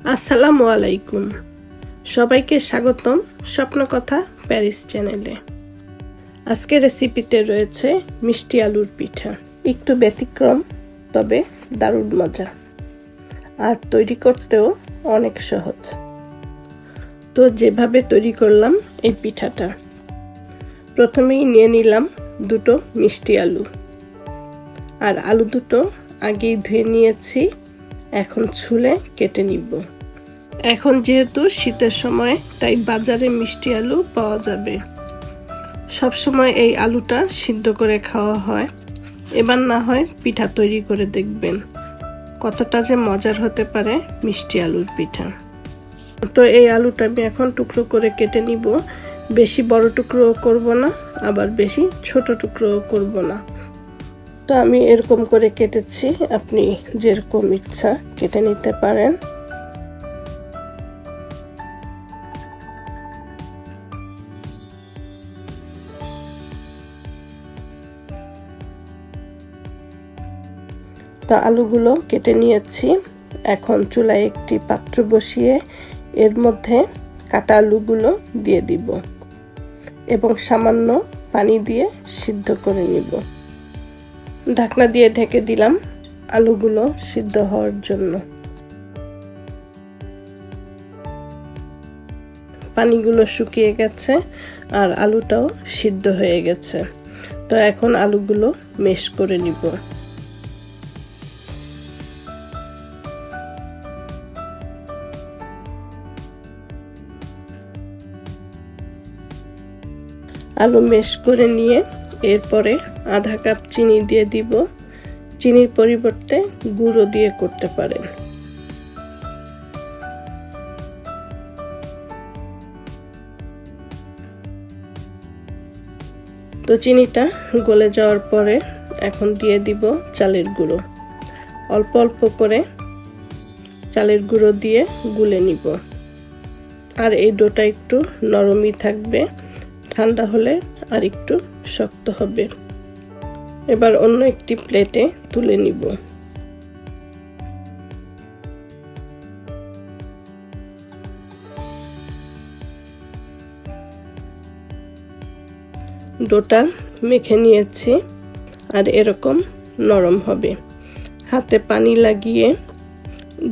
আসসালামু আলাইকুম, সবাইকে স্বাগতম স্বপ্নকথা প্যারিস চ্যানেলে। আজকের রেসিপিতে রয়েছে মিষ্টি আলুর পিঠা। একটু ব্যতিক্রম, তবে দারুণ মজা, আর তৈরি করতেও অনেক সহজ। তো যেভাবে তৈরি করলাম এই পিঠাটা, প্রথমেই নিয়ে নিলাম দুটো মিষ্টি আলু, আর আলু দুটো আগেই ধুয়ে নিয়েছি। এখন ছুলে কেটে নিব। এখন যেহেতু শীতের সময়, তাই বাজারে মিষ্টি আলু পাওয়া যাবে। সব সময় এই আলুটা সিদ্ধ করে খাওয়া হয়। এবার না হয় পিঠা তৈরি করে দেখবেন কতটা যে মজার হতে পারে মিষ্টি আলুর পিঠা। তো এই আলুটা আমি এখন টুকরো করে কেটে নিব। বেশি বড় টুকরোও করব না, আবার বেশি ছোট টুকরোও করব না। তো আমি এরকম করে কেটেছি, আপনি যেরকম ইচ্ছা কেটে নিতে পারেন। তো আলুগুলো কেটে নিয়েছি। এখন চুলায় একটি পাত্র বসিয়ে এর মধ্যে কাটা আলুগুলো দিয়ে দিব এবং সামান্য পানি দিয়ে সিদ্ধ করে নিব। ঢাকনা দিয়ে ঢেকে দিলাম আলুগুলো সিদ্ধ হওয়ার জন্য। পানিগুলো শুকিয়ে গেছে আর আলুটাও সিদ্ধ হয়ে গেছে। তো এখন আলুগুলো মেশ করে নিব। আলু মেশ করে নিয়ে এরপরে আধা কাপ চিনি দিয়ে দিব। চিনির পরিবর্তে গুঁড়ো দিয়ে করতে পারেন। তো চিনিটা গলে যাওয়ার পরে এখন দিয়ে দিব চালের গুঁড়ো। অল্প অল্প করে চালের গুঁড়ো দিয়ে গুলে নিব। আর এই ডোটা একটু নরমই থাকবে, ঠান্ডা হলে আর একটু শক্ত হবে। এবার অন্য একটি প্লেটে তুলে নিব। ডোটা মেখে নিয়েছি, আর এরকম নরম হবে। হাতে পানি লাগিয়ে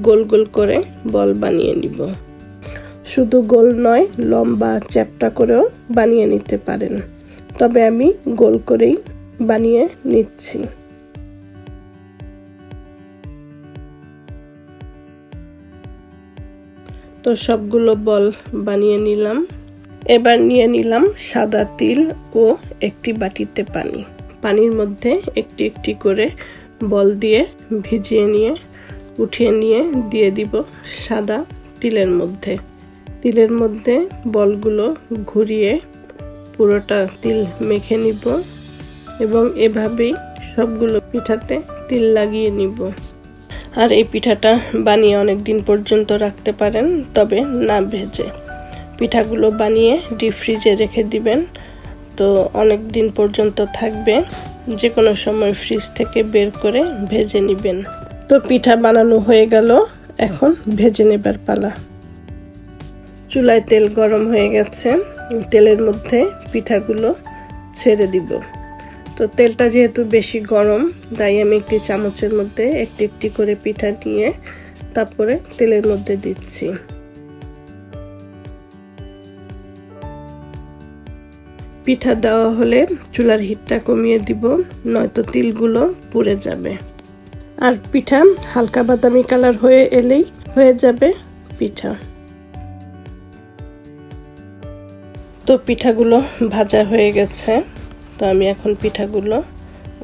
গোল গোল করে বল বানিয়ে নিব। শুধু গোল নয়, লম্বা চ্যাপ্টা করেও বানিয়ে নিতে পারেন, তবে আমি গোল করেই বানিয়ে নিচ্ছি। তো সবগুলো বল বানিয়ে নিলাম। এবার নিয়ে নিলাম সাদা তিল ও একটি বাটিতে পানি। পানির মধ্যে একটি একটি করে বল দিয়ে ভিজিয়ে নিয়ে উঠিয়ে নিয়ে দিয়ে দিব সাদা তিলের মধ্যে। তিলের মধ্যে বলগুলো ঘুরিয়ে পুরোটা তিল মেখে নিব এবং এভাবেই সবগুলো পিঠাতে তিল লাগিয়ে নিব। আর এই পিঠাটা বানিয়ে অনেক দিন পর্যন্ত রাখতে পারেন, তবে না ভেজে। পিঠাগুলো বানিয়ে ডিপ ফ্রিজে রেখে দিবেন, তো অনেক দিন পর্যন্ত থাকবে। যে কোনো সময় ফ্রিজ থেকে বের করে ভেজে নেবেন। তো পিঠা বানানো হয়ে গেল, এখন ভেজে নেবার পালা। চুলায় তেল গরম হয়ে গেছে, তেলের মধ্যে পিঠাগুলো ছেড়ে দিব। তো তেলটা যেহেতু বেশি গরম, তাই আমি একটি চামচের মধ্যে একটি একটি করে পিঠা নিয়ে তারপরে তেলের মধ্যে দিচ্ছি। পিঠা দেওয়া হলে চুলার হিটটা কমিয়ে দিব, নয়তো তিলগুলো পুড়ে যাবে। আর পিঠা হালকা বাদামি কালার হয়ে এলেই হয়ে যাবে পিঠা। তো পিঠাগুলো ভাজা হয়ে গেছে, তো আমি এখন পিঠাগুলো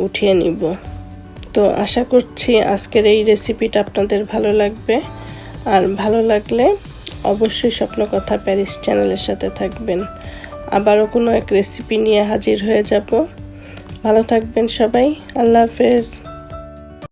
উঠিয়ে নিব। তো আশা করছি আজকের এই রেসিপিটা আপনাদের ভালো লাগবে। আর ভালো লাগলে অবশ্যই স্বপ্নকথা প্যারিস চ্যানেলের সাথে থাকবেন। আবারও কোনো এক রেসিপি নিয়ে হাজির হয়ে যাব। ভালো থাকবেন সবাই। আল্লাহ হাফেজ।